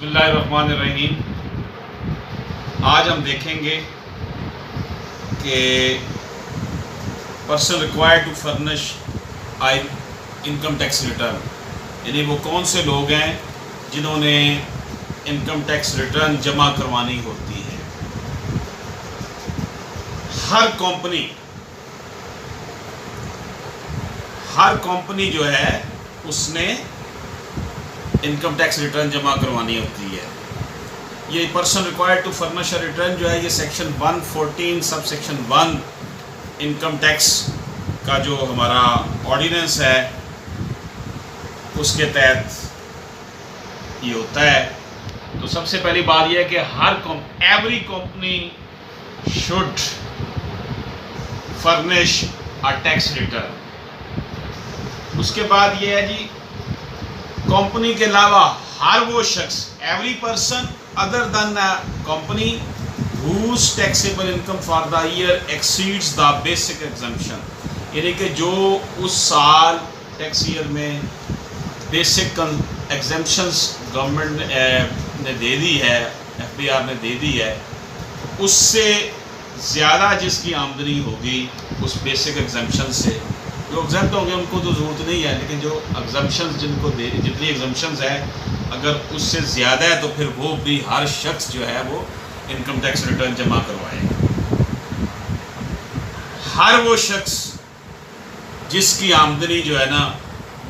बिस्मिल्लाहिर्रहमानिर्रहीम। आज हम देखेंगे कि person required to furnish I income tax return, यानी वो कौन से लोग हैं जिन्होंने इनकम टैक्स रिटर्न जमा करवानी होती है। हर कंपनी जो है उसने इनकम टैक्स रिटर्न जमा करवानी होती है। ये person required to furnish return जो है ये section 114 sub section 1 income tax का जो हमारा ऑर्डिनेंस है उसके तहत ये होता है। तो सबसे पहली बात यह है कि every company should furnish a tax return. उसके बाद ये है जी, कंपनी के अलावा हर वो शख्स, every person other than company whose taxable income for the year exceeds the basic exemption, यानी कि जो उस साल टैक्स ईयर में बेसिक एग्जेम्पशंस गवर्नमेंट ने दे दी है, FBR ने दे दी है, उससे ज़्यादा जिसकी आमदनी होगी उस बेसिक एग्जेम्पशन से, जो एग्जेम्प्ट होंगे उनको तो ज़रूरत नहीं है, लेकिन जो एग्जेम्पशंस जितनी एग्जेम्पशंस है अगर उससे ज़्यादा है तो फिर वो भी हर शख्स जो है वो इनकम टैक्स रिटर्न जमा करवाएगा। हर वो शख्स जिसकी आमदनी जो है ना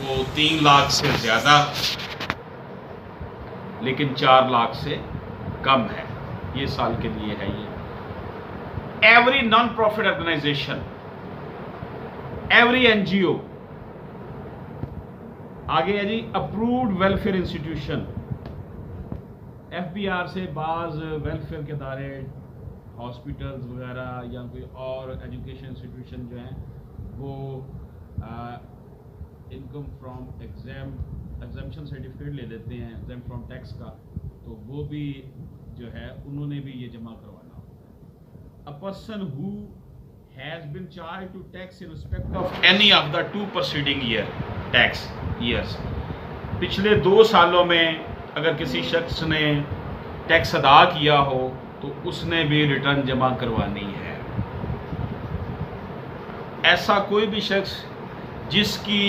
वो 3 लाख से ज़्यादा लेकिन 4 लाख से कम है, ये साल के लिए है। ये every non profit organization, every NGO, आगे है जी अप्रूव्ड वेलफेयर इंस्टीट्यूशन, FBR से बाज वेलफेयर के इदारे, हॉस्पिटल्स वगैरह या कोई और एजुकेशन इंस्टीट्यूशन जो हैं वो इनकम फ्रॉम एग्जेम्पशन सर्टिफिकेट ले लेते हैं एग्जेम्प्ट फ्रॉम टैक्स का, तो वो भी जो है उन्होंने भी ये जमा करवाना होता है। A person who has been charged to tax in respect of any of the 2 preceding tax years, पिछले 2 सालों में अगर किसी शख्स ने टैक्स अदा किया हो तो उसने भी रिटर्न जमा करवानी है। ऐसा कोई भी शख्स जिसकी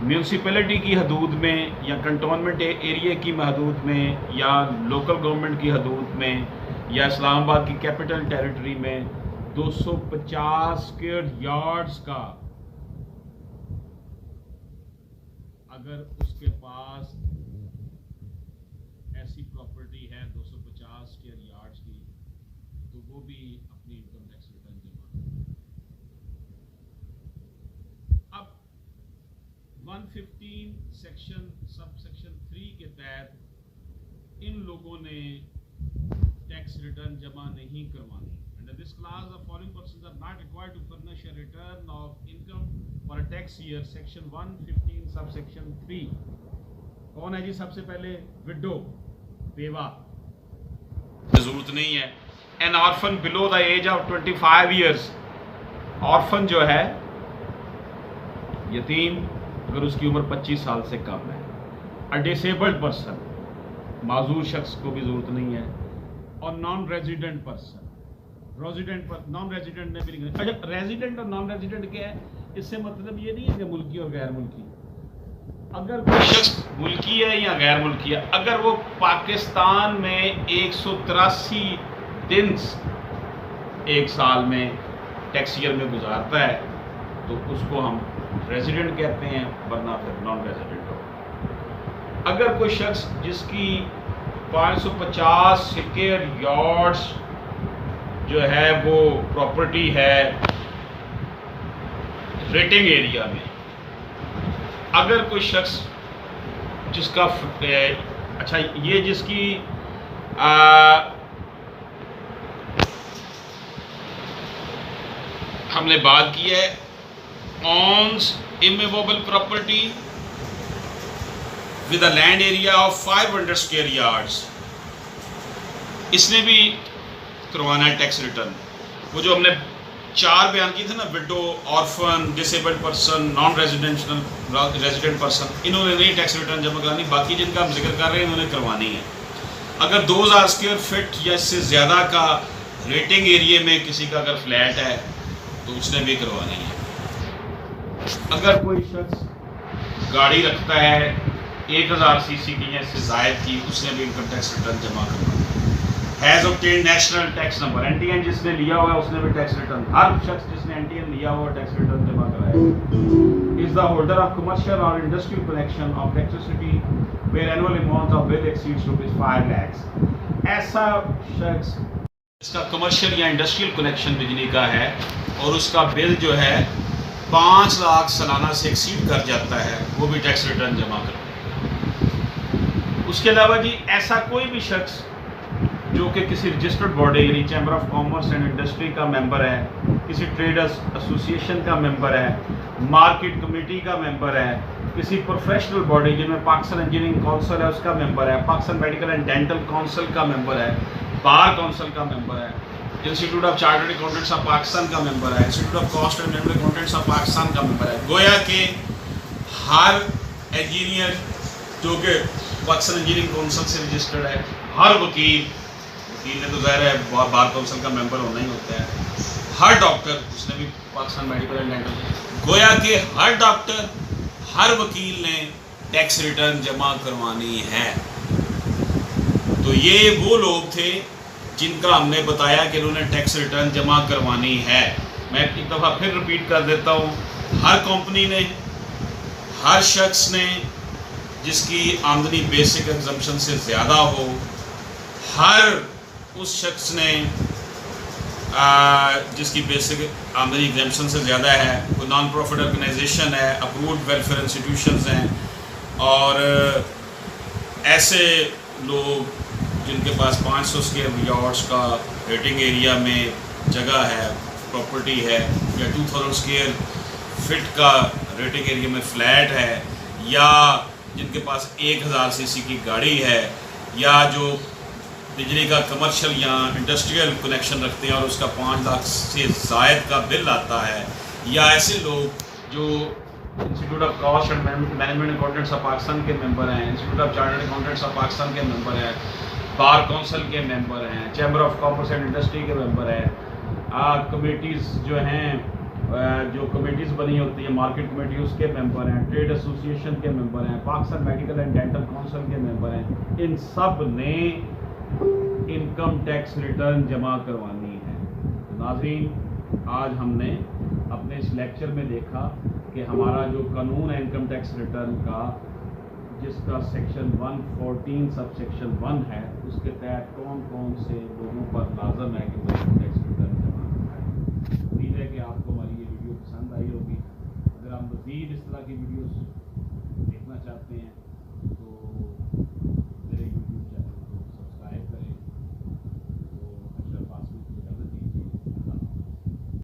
म्यूनसिपैलिटी की हदूद में या कंटोनमेंट एरिया की हदूद में या लोकल गवर्नमेंट की हदूद में या इस्लामाबाद की कैपिटल टेरिटरी में 250 स्क्वायर यार्ड्स का अगर उसके पास ऐसी प्रॉपर्टी है 250 स्क्वायर यार्ड्स की, तो वो भी अपनी इनकम टैक्स रिटर्न जमा करें। अब 115 सेक्शन सब सेक्शन 3 के तहत इन लोगों ने टैक्स रिटर्न जमा नहीं करवानी। Under this clause, the following persons are not required to furnish a return of income for a tax year. Section 115 subsection 3। कौन है जी? सबसे पहले विडो, बेवा, जरूरत नहीं है। An orphan below the age of 25 years, orphan जो है यतीम अगर उसकी उम्र 25 साल से कम है। A disabled person, माजूर शख्स को भी जरूरत नहीं है। और non resident person, non resident ने भी नहीं। अच्छा, रेजिडेंट और नॉन रेजिडेंट क्या है? इससे मतलब ये नहीं है कि मुल्की और गैर मुल्की। अगर कोई शख्स मुल्की है या गैर मुल्की है, अगर वो पाकिस्तान में 183 दिन एक साल में टैक्स ईयर में गुजारता है तो उसको हम रेजिडेंट कहते हैं, वरना फिर नॉन रेजिडेंट हो। अगर कोई शख्स जिसकी 550 स्क्वायर यार्ड्स जो है वो प्रॉपर्टी है रेटिंग एरिया में, अगर कोई शख्स जिसका अच्छा ये जिसकी हमने बात की है owns immovable property with a land area of 500 square yards, इसने भी करवाना है टैक्स रिटर्न। वो जो हमने 4 बयान किए थे ना, window, orphan, disabled person, non resident person, इन्होंने नहीं टैक्स रिटर्न जमा करानी, बाकी जिनका हम जिक्र कर रहे हैं इन्होंने करवानी है। अगर 2000 स्क्वायर फीट या इससे ज़्यादा का रेटिंग एरिया में किसी का अगर फ्लैट है तो उसने भी करवानी है। अगर कोई शख्स गाड़ी रखता है 1000 सीसी की या इससे ज़ायद की, उसने भी इनकम टैक्स रिटर्न जमा करना has obtained national tax number, NTN जिसने लिया हुआ है उसने भी टैक्स रिटर्न, हर शख्स जिसने NTN लिया हुआ टैक्स रिटर्न जमा कराएगा। Is the holder of commercial और industrial connection of electricity where annual amount of bill exceeds ₹5 lakh, ऐसा शख्स इसका कमर्शियल या इंडस्ट्रियल कनेक्शन बिजली का है और उसका बिल जो है 5 लाख सालाना से एक्सीड कर जाता है, वो भी टैक्स रिटर्न जमा करेगा। उसके अलावा जी ऐसा कोई भी शख्स जो कि किसी रजिस्टर्ड बॉडी यानी chamber of commerce and industry का मेंबर है, किसी ट्रेडर्स एसोसिएशन का मेंबर है, मार्केट कमेटी का मेंबर है, किसी प्रोफेशनल बॉडी जिनमें पाकिस्तान इंजीनियरिंग काउंसिल है उसका मेंबर है, Pakistan medical and dental council का मेंबर है, बार काउंसिल का मेंबर है, institute of chartered accountants of Pakistan का मेंबर है, institute of cost and management accountants of Pakistan का मेंबर है। गोया कि हर इंजीनियर जो कि पाकिस्तान इंजीनियरिंग काउंसिल से रजिस्टर्ड है, हर वकील ने तो ज़ाहिर है बार काउंसिल का मेंबर होना ही होता है, हर डॉक्टर उसने भी पाकिस्तान मेडिकल एंड डेंटल, गोया कि हर डॉक्टर हर वकील ने टैक्स रिटर्न जमा करवानी है। तो ये वो लोग थे जिनका हमने बताया कि उन्होंने टैक्स रिटर्न जमा करवानी है। मैं एक दफ़ा फिर रिपीट कर देता हूँ, हर कंपनी ने, हर शख्स ने जिसकी आमदनी बेसिक एग्जम्पशन से ज़्यादा हो, हर उस शख्स ने जिसकी बेसिक आमदनी एग्जम्पशन से ज़्यादा है, कोई नॉन प्रॉफिट ऑर्गेनाइजेशन है, अप्रूव्ड वेलफेयर इंस्टीट्यूशंस हैं, और ऐसे लोग जिनके पास 500 स्क्वायर यार्ड्स का रेटिंग एरिया में जगह है, प्रॉपर्टी है, या 2000 स्क्वायर फीट का रेटिंग एरिया में फ्लैट है, या जिनके पास 1000 सीसी की गाड़ी है, या जो बिजली का कमर्शियल या इंडस्ट्रियल कनेक्शन रखते हैं और उसका 5 लाख से ज़ायद का बिल आता है, या ऐसे लोग जो institute of cost and management accountants of Pakistan के मेंबर हैं, institute of chartered accountants of Pakistan के मेंबर हैं, बार काउंसिल के मेंबर हैं, chamber of commerce and industry के मेंबर हैं, कमेटीज़ जो हैं, जो कमेटीज़ बनी होती है मार्केट कमेटी उसके मेंबर हैं, ट्रेड एसोसिएशन के मेंबर हैं, Pakistan medical and dental council के मेंबर हैं, इन सब ने इनकम टैक्स रिटर्न जमा करवानी है। नाज़रीन, आज हमने अपने इस लेक्चर में देखा कि हमारा जो कानून है इनकम टैक्स रिटर्न का, जिसका सेक्शन 114 सब सेक्शन 1 है, उसके तहत कौन कौन से लोगों पर लाजम है कि वो इनकम टैक्स रिटर्न जमा कराएं। उम्मीद है कि आपको हमारी ये वीडियो पसंद आई होगी। अगर आप मज़ीद इस तरह की वीडियोस देखना चाहते हैं